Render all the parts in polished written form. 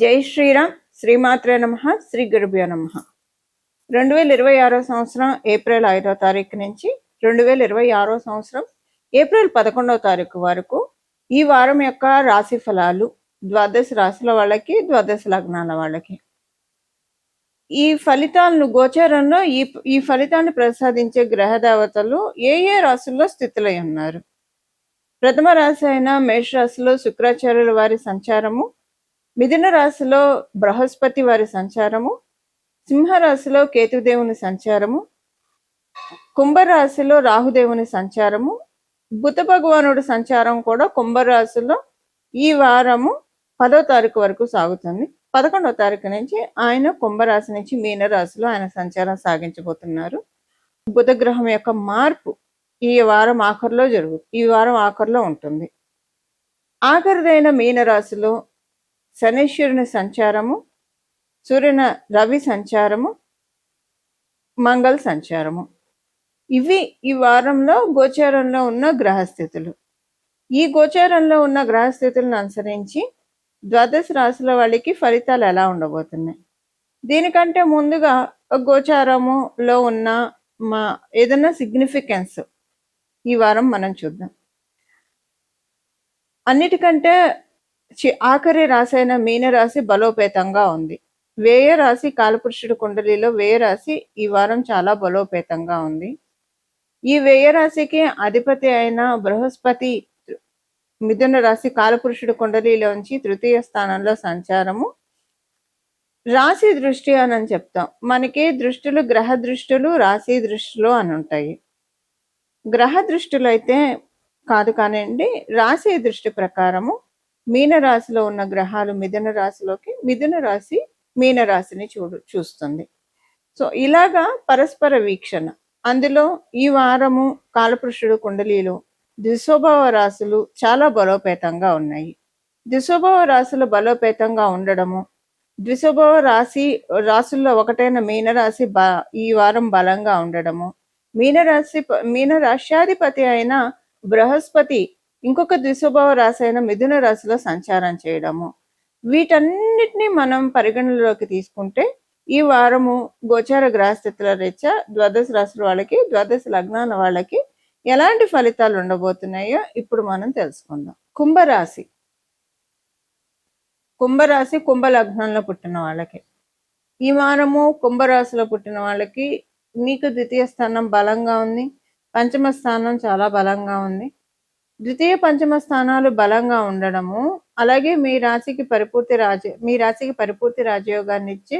జై శ్రీరామ్. శ్రీమాత్రే నమః. శ్రీ గురుభ్యో నమః. 2026 సంవత్సరం ఏప్రిల్ 5వ తారీఖు నుంచి 2026 సంవత్సరం ఏప్రిల్ 11వ తారీఖు వరకు ఈ వారం యొక్క రాశి ఫలాలు ద్వాదశ రాశుల వాళ్ళకి, ద్వాదశ లగ్నాల వాళ్ళకి. ఈ ఫలితాలను గోచారంలో ఈ ఫలితాన్ని ప్రసాదించే గ్రహ దేవతలు ఏ ఏ రాశుల్లో స్థితులై ఉన్నారు. ప్రథమ రాశి అయిన మేష రాశిలో శుక్రాచార్యుల వారి సంచారము, మిథున రాశిలో బృహస్పతి వారి సంచారము, సింహరాశిలో కేతుదేవుని సంచారము, కుంభరాశిలో రాహుదేవుని సంచారము, బుధ భగవానుడి సంచారం కూడా కుంభరాశిలో ఈ వారము 10వ తారీఖు వరకు సాగుతుంది. 11వ తారీఖు నుంచి ఆయన కుంభరాశి నుంచి మీనరాశిలో ఆయన సంచారం సాగించబోతున్నారు. బుధ గ్రహం యొక్క మార్పు ఈ వారం ఆఖరిలో ఉంటుంది. ఆఖరిదైన మీనరాశిలో శనీశ్వరుని సంచారము, సూర్యుని రవి సంచారము, మంగళ సంచారము. ఇవి ఈ వారంలో గోచారంలో ఉన్న గ్రహస్థితులు. ఈ గోచారంలో ఉన్న గ్రహస్థితులను అనుసరించి ద్వాదశ రాశుల వాళ్ళకి ఫలితాలు ఎలా ఉండబోతున్నాయి. దీనికంటే ముందుగా గోచారములో ఉన్న ఏదైనా సిగ్నిఫికెన్స్ ఈ వారం మనం చూద్దాం. అన్నిటికంటే ఆఖరి రాశి అయిన మీనరాశి బలోపేతంగా ఉంది. వ్యయ రాశి కాలపురుషుడు కుండలిలో వ్యయ రాశి ఈ వారం చాలా బలోపేతంగా ఉంది. ఈ వ్యయ రాశికి అధిపతి అయిన బృహస్పతి మిథున రాశి కాలపురుషుడు కుండలిలోంచి తృతీయ స్థానంలో సంచారము. రాశి దృష్టి అని చెప్తాం. మనకి దృష్టులు గ్రహ దృష్టులు, రాశి దృష్టిలు అని ఉంటాయి. గ్రహ దృష్టిలో అయితే కాదు కానివ్వండి, రాశి దృష్టి ప్రకారము మీనరాశిలో ఉన్న గ్రహాలు మిథున రాశిలోకి, మిథున రాశి మీనరాశిని చూస్తుంది. సో ఇలాగా పరస్పర వీక్షణ. అందులో ఈ వారము కాలపురుషుడు కుండలిలో ద్విస్వభావ రాశులు చాలా బలోపేతంగా ఉన్నాయి. ద్విస్వభావ రాశులు బలోపేతంగా ఉండడము, ద్విస్వభావ రాశుల్లో ఒకటైన మీనరాశి ఈ వారం బలంగా ఉండడము, మీన రాశ్యాధిపతి అయిన బృహస్పతి ఇంకొక ద్విస్వభావ రాశి అయిన మిథున రాశిలో సంచారం చేయడము, వీటన్నిటిని మనం పరిగణనలోకి తీసుకుంటే ఈ వారము గోచార గ్రహస్థితుల రీత్యా ద్వాదశ రాశుల వాళ్ళకి, ద్వాదశ లగ్నాల వాళ్ళకి ఎలాంటి ఫలితాలు ఉండబోతున్నాయో ఇప్పుడు మనం తెలుసుకుందాం. కుంభరాశి కుంభ లగ్నంలో పుట్టిన వాళ్ళకి ఈ వారము కుంభరాశిలో పుట్టిన వాళ్ళకి మీకు ద్వితీయ స్థానం బలంగా ఉంది, పంచమ స్థానం చాలా బలంగా ఉంది. ద్వితీయ పంచమ స్థానాలు బలంగా ఉండడము, అలాగే మీ రాశికి పరిపూర్తి రాజయోగాన్ని ఇచ్చి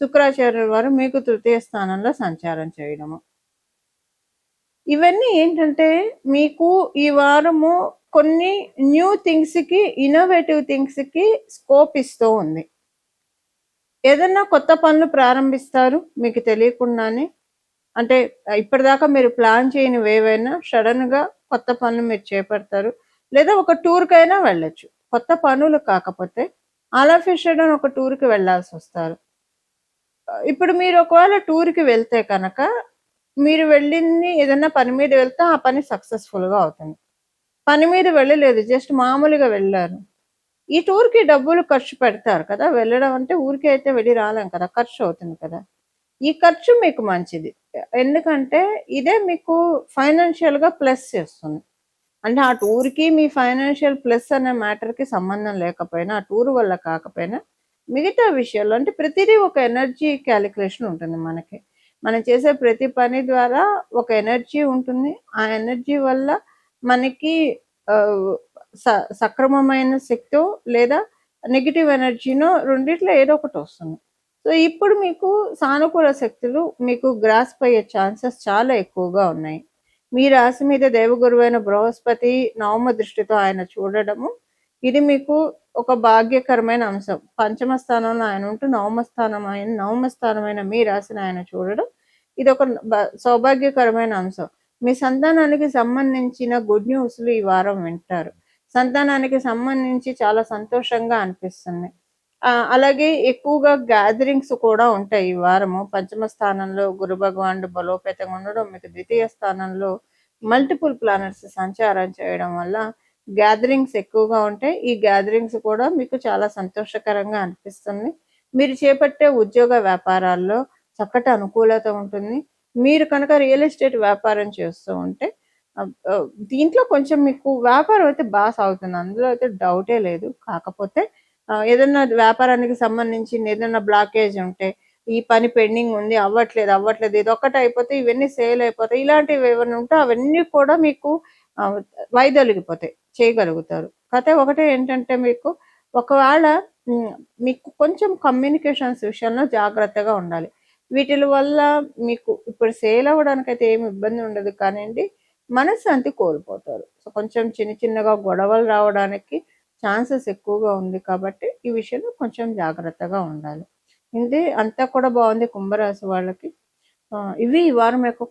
శుక్రాచార్యుల వారు మీకు తృతీయ స్థానంలో సంచారం చేయడము. ఇవన్నీ ఏంటంటే మీకు ఈ వారము కొన్ని న్యూ థింగ్స్ కి, ఇన్నోవేటివ్ థింగ్స్ కి స్కోప్ ఇస్తూ ఉంది. ఏదన్నా కొత్త పనులు ప్రారంభిస్తారు మీకు తెలియకుండానే. అంటే ఇప్పటిదాకా మీరు ప్లాన్ చేయనివి ఏవైనా సడన్ గా కొత్త పనులు మీరు చేపడతారు. లేదా ఒక టూర్కైనా వెళ్ళొచ్చు. కొత్త పనులు కాకపోతే అలా సడన్ ఒక టూర్కి వెళ్ళాల్సి వస్తారు. ఇప్పుడు మీరు ఒకవేళ టూర్కి వెళ్తే కనుక మీరు వెళ్ళింది ఏదైనా పని మీద వెళ్తే ఆ పని సక్సెస్ఫుల్గా అవుతుంది. పని మీద వెళ్ళలేదు, జస్ట్ మామూలుగా వెళ్ళారు. ఈ టూర్కి డబ్బులు ఖర్చు పెడతారు కదా. వెళ్ళడం అంటే ఊరికి అయితే వెళ్ళి రాలేం కదా, ఖర్చు అవుతుంది కదా. ఈ ఖర్చు మీకు మంచిది, ఎందుకంటే ఇదే మీకు ఫైనాన్షియల్గా ప్లస్ చేస్తుంది. అంటే ఆ టూర్కి మీ ఫైనాన్షియల్ ప్లస్ అనే మ్యాటర్కి సంబంధం లేకపోయినా, ఆ టూర్ వల్ల కాకపోయినా మిగతా విషయాల్లో అంటే ప్రతిదీ ఒక ఎనర్జీ క్యాలిక్యులేషన్ ఉంటుంది. మనం చేసే ప్రతి పని ద్వారా ఒక ఎనర్జీ ఉంటుంది. ఆ ఎనర్జీ వల్ల మనకి సక్రమమైన శక్తో లేదా నెగిటివ్ ఎనర్జీనో రెండిట్లో ఏదో ఒకటి వస్తుంది. సో ఇప్పుడు మీకు సానుకూల శక్తులు మీకు గ్రాస్ప్ అయ్యే ఛాన్సెస్ చాలా ఎక్కువగా ఉన్నాయి. మీ రాశి మీద దేవగురువైన బృహస్పతి నవమ దృష్టితో ఆయన చూడడము, ఇది మీకు ఒక భాగ్యకరమైన అంశం. పంచమ స్థానంలో ఆయన ఉంటూ నవమ స్థానమైన మీ రాశిని ఆయన చూడడం, ఇది ఒక సౌభాగ్యకరమైన అంశం. మీ సంతానానికి సంబంధించిన గుడ్ న్యూస్లు ఈ వారం వింటారు. సంతానానికి సంబంధించి చాలా సంతోషంగా అనిపిస్తుంది. అలాగే ఎక్కువగా గ్యాదరింగ్స్ కూడా ఉంటాయి ఈ వారము. పంచమ స్థానంలో గురు భగవానుడు బలోపేతంగా ఉండడం, మీకు ద్వితీయ స్థానంలో మల్టిపుల్ ప్లానెట్స్ సంచారం చేయడం వల్ల గ్యాదరింగ్స్ ఎక్కువగా ఉంటాయి. ఈ గ్యాదరింగ్స్ కూడా మీకు చాలా సంతోషకరంగా అనిపిస్తుంది. మీరు చేపట్టే ఉద్యోగ వ్యాపారాల్లో చక్కటి అనుకూలత ఉంటుంది. మీరు కనుక రియల్ ఎస్టేట్ వ్యాపారం చేస్తూ ఉంటే దీంట్లో కొంచెం మీకు వ్యాపారం అయితే బాగా సాగుతుంది. అందులో అయితే డౌటే లేదు. కాకపోతే ఏదన్నా వ్యాపారానికి సంబంధించి ఏదన్నా బ్లాకేజ్ ఉంటే, ఈ పని పెండింగ్ ఉంది, అవ్వట్లేదు, ఇదొక్కటి అయిపోతే ఇవన్నీ సేల్ అయిపోతాయి. ఇలాంటివి ఏమైనా ఉంటే అవన్నీ కూడా మీకు వైదొలిగిపోతాయి. చేయగలుగుతారు. కథ ఒకటే ఏంటంటే మీకు ఒకవేళ మీకు కొంచెం కమ్యూనికేషన్స్ విషయంలో జాగ్రత్తగా ఉండాలి. వీటిల వల్ల మీకు ఇప్పుడు సేల్ అవ్వడానికైతే ఏమి ఇబ్బంది ఉండదు కానియండి, మనశ్శాంతి కోల్పోతారు. సో కొంచెం చిన్నగా గొడవలు రావడానికి ఛాన్సెస్ ఎక్కువగా ఉంది కాబట్టి ఈ విషయంలో కొంచెం జాగ్రత్తగా ఉండాలి. ఇది అంతా కూడా బాగుంది కుంభరాశి వాళ్ళకి. ఇవి ఈ వారం యొక్క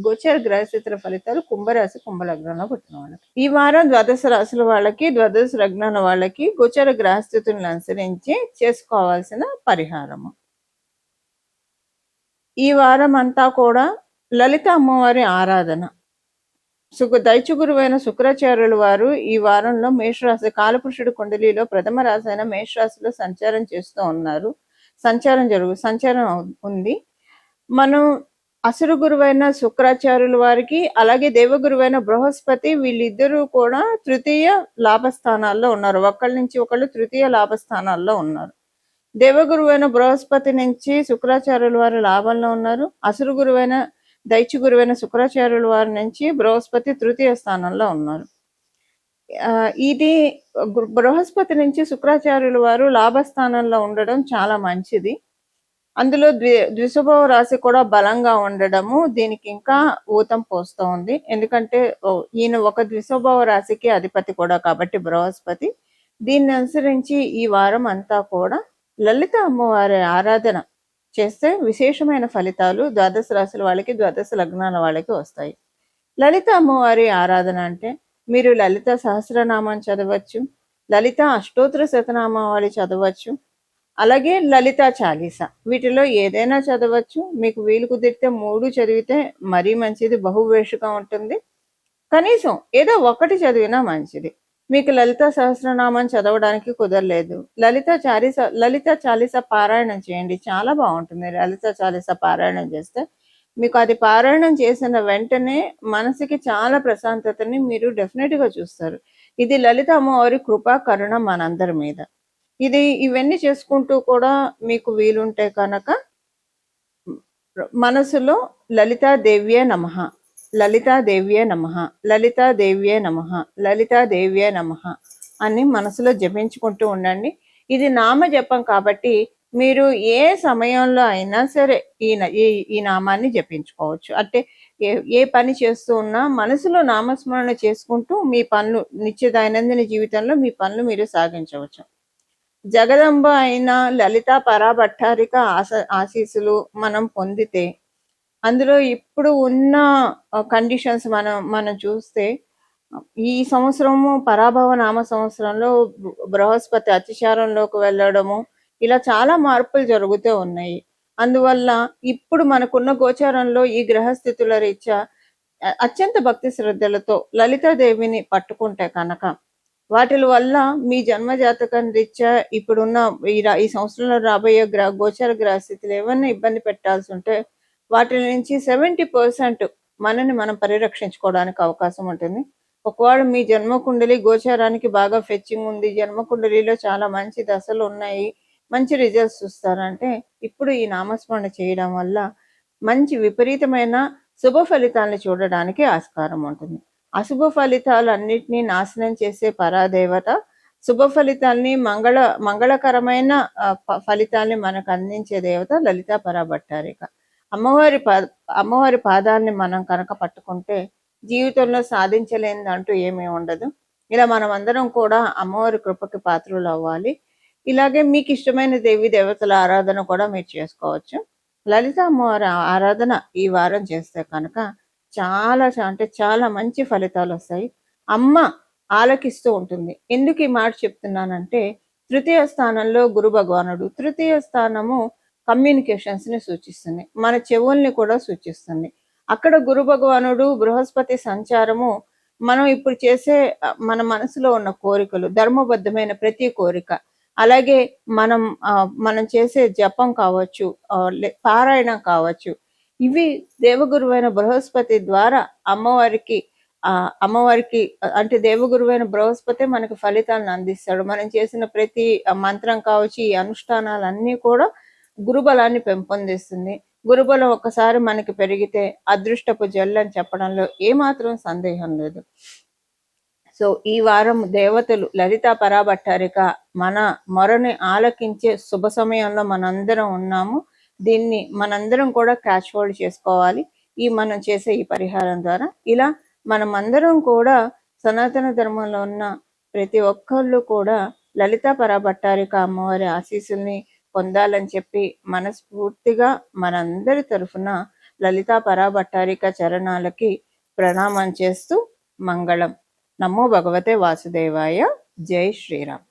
గోచర గ్రహస్థితుల ఫలితాలు కుంభరాశి కుంభలగ్నంలో పుట్టిన వాళ్ళకి. ఈ వారం ద్వాదశ రాశుల వాళ్ళకి, ద్వాదశ లగ్నాల వాళ్ళకి గోచర గ్రహస్థితులను అనుసరించి చేసుకోవాల్సిన పరిహారము. ఈ వారం అంతా కూడా లలిత అమ్మవారి ఆరాధన. దైత్య గురువైన శుక్రాచార్యుల వారు ఈ వారంలో మేషరాశి కాలపురుషుడి కుండలిలో ప్రథమ రాశి అయిన మేషరాశిలో సంచారం చేస్తూ ఉన్నారు. సంచారం ఉంది. మనం అసురు గురువైన శుక్రాచార్యుల వారికి, అలాగే దేవగురువైన బృహస్పతి, వీళ్ళిద్దరూ కూడా తృతీయ లాభస్థానాల్లో ఉన్నారు. ఒకళ్ళ నుంచి ఒకళ్ళు తృతీయ లాభస్థానాల్లో ఉన్నారు. దేవగురువైన బృహస్పతి నుంచి శుక్రాచార్యుల వారు లాభంలో ఉన్నారు. అసురు గురువైన దైత్య గురువైన శుక్రాచార్యుల వారి నుంచి బృహస్పతి తృతీయ స్థానంలో ఉన్నారు. ఇది బృహస్పతి నుంచి శుక్రాచార్యుల వారు లాభస్థానంలో ఉండడం చాలా మంచిది. అందులో ద్విశుభవ రాశి కూడా బలంగా ఉండడము దీనికి ఇంకా ఊతం పోస్తూ ఉంది. ఎందుకంటే ఈయన ఒక ద్విశుభవ రాశికి అధిపతి కూడా కాబట్టి బృహస్పతి. దీన్ని అనుసరించి ఈ వారం అంతా కూడా లలిత అమ్మవారి ఆరాధన చేస్తే విశేషమైన ఫలితాలు ద్వాదశ రాశుల వాళ్ళకి, ద్వాదశ లగ్నాల వాళ్ళకి వస్తాయి. లలిత అమ్మవారి ఆరాధన అంటే మీరు లలిత సహస్రనామం చదవచ్చు, లలిత అష్టోత్తర శతనామావళి చదవచ్చు, అలాగే లలిత చాలీస. వీటిలో ఏదైనా చదవచ్చు. మీకు వీలు కుదిరితే 3 చదివితే మరీ మంచిది, బహువేషగా ఉంటుంది. కనీసం ఏదో ఒకటి చదివినా మంచిది. మీకు లలిత సహస్రనామం చదవడానికి కుదరలేదు, లలిత చాలీస పారాయణం చేయండి. చాలా బాగుంటుంది. లలిత చాలీస పారాయణం చేస్తే మీకు అది పారాయణం చేసిన వెంటనే మనసుకి చాలా ప్రశాంతతని మీరు డెఫినెట్గా చూస్తారు. ఇది లలిత అమ్మవారి కృపా కరుణ మనందరి మీద. ఇవన్నీ చేసుకుంటూ కూడా మీకు వీలుంటే కనుక మనసులో లలితాదేవ్యే నమః, లలితాదేవ్యే నమః, లలితాదేవ్యే నమః, లలితాదేవ్యే నమః అని మనసులో జపించుకుంటూ ఉండండి. ఇది నామ జపం కాబట్టి మీరు ఏ సమయంలో అయినా సరే ఈ నామాన్ని జపించుకోవచ్చు. అంటే ఏ పని చేస్తూ ఉన్నా మనసులో నామస్మరణ చేసుకుంటూ మీ పనులు నిత్య దైనందిన జీవితంలో మీ పనులు మీరు సాగించవచ్చు. జగదంబ అయిన లలిత పరాభట్టారిక ఆశీస్సులు మనం పొందితే, అందులో ఇప్పుడు ఉన్న కండిషన్స్ మనం చూస్తే ఈ సంవత్సరము పరాభవ నామ సంవత్సరంలో బృహస్పతి అతిచారంలోకి వెళ్ళడము, ఇలా చాలా మార్పులు జరుగుతూ ఉన్నాయి. అందువల్ల ఇప్పుడు మనకున్న గోచారంలో ఈ గ్రహస్థితుల రీత్యా అత్యంత భక్తి శ్రద్ధలతో లలితాదేవిని పట్టుకుంటే కనుక వాటి వల్ల మీ జన్మ జాతకం రీత్యా ఇప్పుడున్న ఈ సంవత్సరంలో రాబోయే గోచార గ్రహస్థితులు ఏమన్నా ఇబ్బంది పెట్టాల్సి ఉంటే వాటి నుంచి 70% మనని మనం పరిరక్షించుకోవడానికి అవకాశం ఉంటుంది. ఒకవేళ మీ జన్మకుండలి గోచారానికి బాగా ఫెచ్చింగ్ ఉంది, జన్మకుండలిలో చాలా మంచి దశలు ఉన్నాయి, మంచి రిజల్ట్స్ చూస్తారంటే ఇప్పుడు ఈ నామస్మరణ చేయడం వల్ల మంచి విపరీతమైన శుభ ఫలితాలను చూడడానికి ఆస్కారం ఉంటుంది. అశుభ ఫలితాలన్నిటినీ నాశనం చేసే పరాదేవత, శుభ ఫలితాల్ని మంగళకరమైన ఫలితాల్ని మనకు అందించే దేవత లలితా పరాభట్టారిక. అమ్మవారి పాదాన్ని మనం కనుక పట్టుకుంటే జీవితంలో సాధించలేనిదంటూ ఏమీ ఉండదు. ఇలా మనం అందరం కూడా అమ్మవారి కృపకి పాత్రలు అవ్వాలి. ఇలాగే మీకు ఇష్టమైన దేవతల ఆరాధన కూడా మీరు చేసుకోవచ్చు. లలిత అమ్మవారి ఆరాధన ఈ వారం చేస్తే కనుక చాలా అంటే చాలా మంచి ఫలితాలు వస్తాయి. అమ్మ ఆలకిస్తూ ఉంటుంది. ఎందుకు ఈ మాట చెప్తున్నానంటే తృతీయ స్థానంలో గురు భగవానుడు. తృతీయ స్థానము కమ్యూనికేషన్స్ని సూచిస్తుంది, మన చెవుల్ని కూడా సూచిస్తుంది. అక్కడ గురు భగవానుడు బృహస్పతి సంచారము మనం ఇప్పుడు చేసే మన మనసులో ఉన్న కోరికలు, ధర్మబద్ధమైన ప్రతి కోరిక, అలాగే మనం మనం చేసే జపం కావచ్చు, పారాయణం కావచ్చు, ఇవి దేవగురువైన బృహస్పతి ద్వారా అమ్మవారికి అంటే దేవగురువైన బృహస్పతి మనకి ఫలితాలను అందిస్తాడు. మనం చేసిన ప్రతి మంత్రం కావచ్చు, ఈ అనుష్ఠానాలన్నీ కూడా గురుబలాన్ని పెంపొందిస్తుంది. గురుబలం ఒక్కసారి మనకి పెరిగితే అదృష్టపు జల్లు అని చెప్పడంలో ఏమాత్రం సందేహం లేదు. సో ఈ వారం దేవతలు లలితా పరాభట్టారిక మన మొరని ఆలకించే శుభ సమయంలో మనందరం ఉన్నాము. దీన్ని మనందరం కూడా క్యాచ్ హోల్డ్ చేసుకోవాలి మనం చేసే ఈ పరిహారం ద్వారా. ఇలా మనమందరం కూడా సనాతన ధర్మంలో ఉన్న ప్రతి ఒక్కళ్ళు కూడా లలితా పరాభట్టారిక అమ్మవారి ఆశీస్సుల్ని పొందాలని చెప్పి మనస్ఫూర్తిగా మనందరి తరఫున లలితా పరాభట్టారిక చరణాలకి ప్రణామం చేస్తూ మంగళం. నమో భగవతే వాసుదేవాయ. జై శ్రీరామ్.